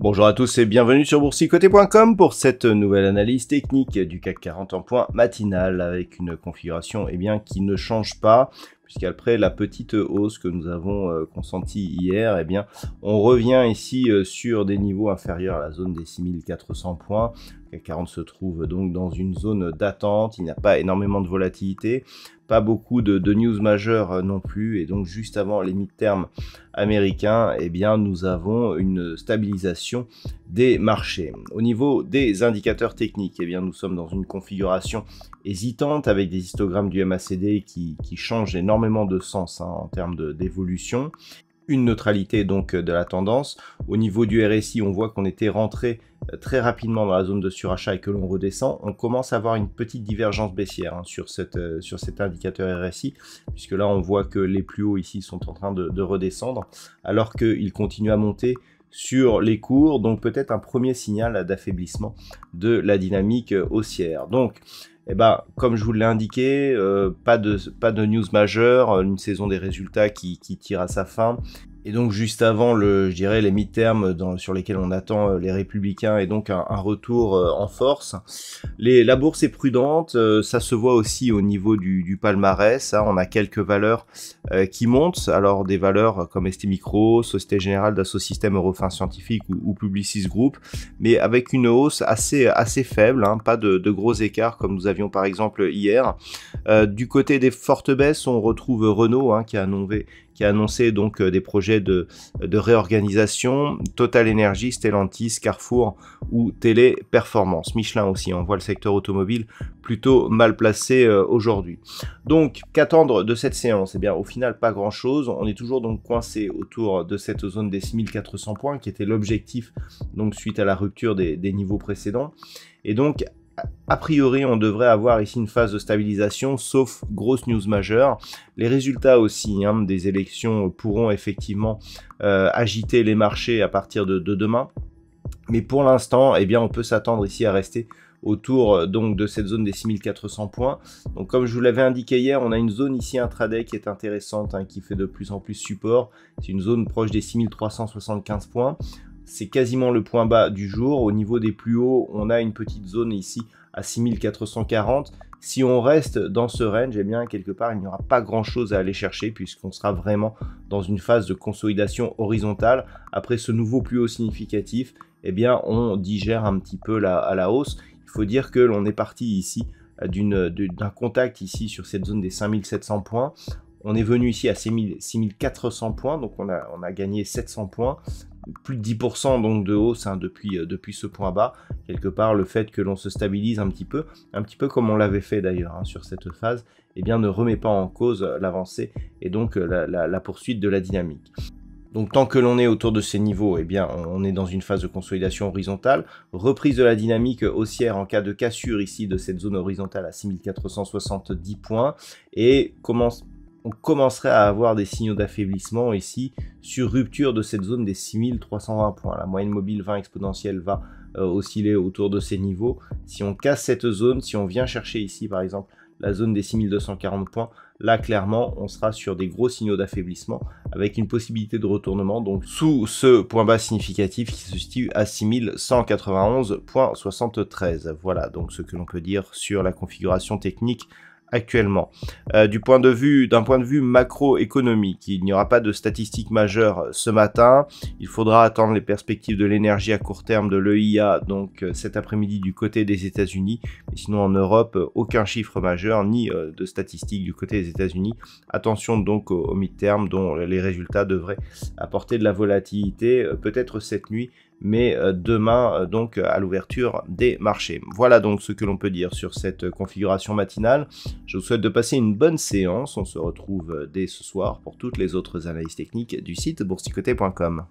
Bonjour à tous et bienvenue sur boursicoté.com pour cette nouvelle analyse technique du CAC 40 en point matinal avec une configuration qui ne change pas, puisqu'après la petite hausse que nous avons consentie hier, on revient ici sur des niveaux inférieurs à la zone des 6400 points. Le CAC 40 se trouve donc dans une zone d'attente, il n'y a pas énormément de volatilité, pas beaucoup de news majeures non plus, et donc juste avant les mid-terms américains, nous avons une stabilisation des marchés. Au niveau des indicateurs techniques, nous sommes dans une configuration hésitante avec des histogrammes du MACD qui changent énormément de sens en termes d'évolution. Une neutralité donc de la tendance. Au niveau du RSI, on voit qu'on était rentré très rapidement dans la zone de surachat et que l'on redescend. On commence à avoir une petite divergence baissière sur cet indicateur RSI, puisque là on voit que les plus hauts ici sont en train de redescendre, alors qu'ils continuent à monter sur les cours, donc peut-être un premier signal d'affaiblissement de la dynamique haussière. Donc comme je vous l'ai indiqué, pas de news majeure, une saison des résultats qui tire à sa fin. Et donc juste avant les mid-terms sur lesquels on attend les républicains et donc un retour en force. La bourse est prudente, ça se voit aussi au niveau du palmarès, on a quelques valeurs qui montent, alors des valeurs comme ST Micro, Société Générale, Dassault Systèmes, Eurofins Scientifique ou Publicis Group, mais avec une hausse assez faible, pas de gros écarts comme nous avions par exemple hier. Du côté des fortes baisses, on retrouve Renault qui a annoncé donc des projets de réorganisation, Total Energy, Stellantis, Carrefour ou Téléperformance. Michelin aussi, on voit le secteur automobile plutôt mal placé aujourd'hui. Donc, qu'attendre de cette séance? Au final, pas grand-chose. On est toujours donc coincé autour de cette zone des 6400 points qui était l'objectif donc suite à la rupture des niveaux précédents. Et donc, a priori, on devrait avoir ici une phase de stabilisation, sauf grosse news majeure. Les résultats aussi des élections pourront effectivement agiter les marchés à partir de demain. Mais pour l'instant, on peut s'attendre ici à rester autour donc de cette zone des 6400 points. Donc comme je vous l'avais indiqué hier, on a une zone ici intraday qui est intéressante, qui fait de plus en plus support. C'est une zone proche des 6375 points. C'est quasiment le point bas du jour. Au niveau des plus hauts, on a une petite zone ici à 6440. Si on reste dans ce range, quelque part, il n'y aura pas grand-chose à aller chercher puisqu'on sera vraiment dans une phase de consolidation horizontale. Après ce nouveau plus haut significatif, on digère un petit peu à la hausse. Il faut dire que l'on est parti ici d'un contact ici sur cette zone des 5700 points. On est venu ici à 6400 points, donc on a gagné 700 points. Plus de 10% donc de hausse depuis ce point bas. Quelque part, le fait que l'on se stabilise un petit peu comme on l'avait fait d'ailleurs sur cette phase, ne remet pas en cause l'avancée et donc la poursuite de la dynamique. Donc tant que l'on est autour de ces niveaux, on est dans une phase de consolidation horizontale, reprise de la dynamique haussière en cas de cassure ici de cette zone horizontale à 6470 points et on commencerait à avoir des signaux d'affaiblissement ici sur rupture de cette zone des 6320 points. La moyenne mobile 20 exponentielle va osciller autour de ces niveaux. Si on casse cette zone, si on vient chercher ici par exemple la zone des 6240 points, là clairement on sera sur des gros signaux d'affaiblissement avec une possibilité de retournement donc sous ce point bas significatif qui se situe à 6191.73. Voilà donc ce que l'on peut dire sur la configuration technique actuellement. D'un point de vue macroéconomique, il n'y aura pas de statistiques majeures ce matin. Il faudra attendre les perspectives de l'énergie à court terme de l'EIA, donc cet après-midi du côté des États-Unis. Mais sinon en Europe, aucun chiffre majeur ni de statistiques du côté des États-Unis. Attention donc au mid-term dont les résultats devraient apporter de la volatilité, peut-être cette nuit, mais demain donc à l'ouverture des marchés. Voilà donc ce que l'on peut dire sur cette configuration matinale. Je vous souhaite de passer une bonne séance. On se retrouve dès ce soir pour toutes les autres analyses techniques du site boursicoté.com.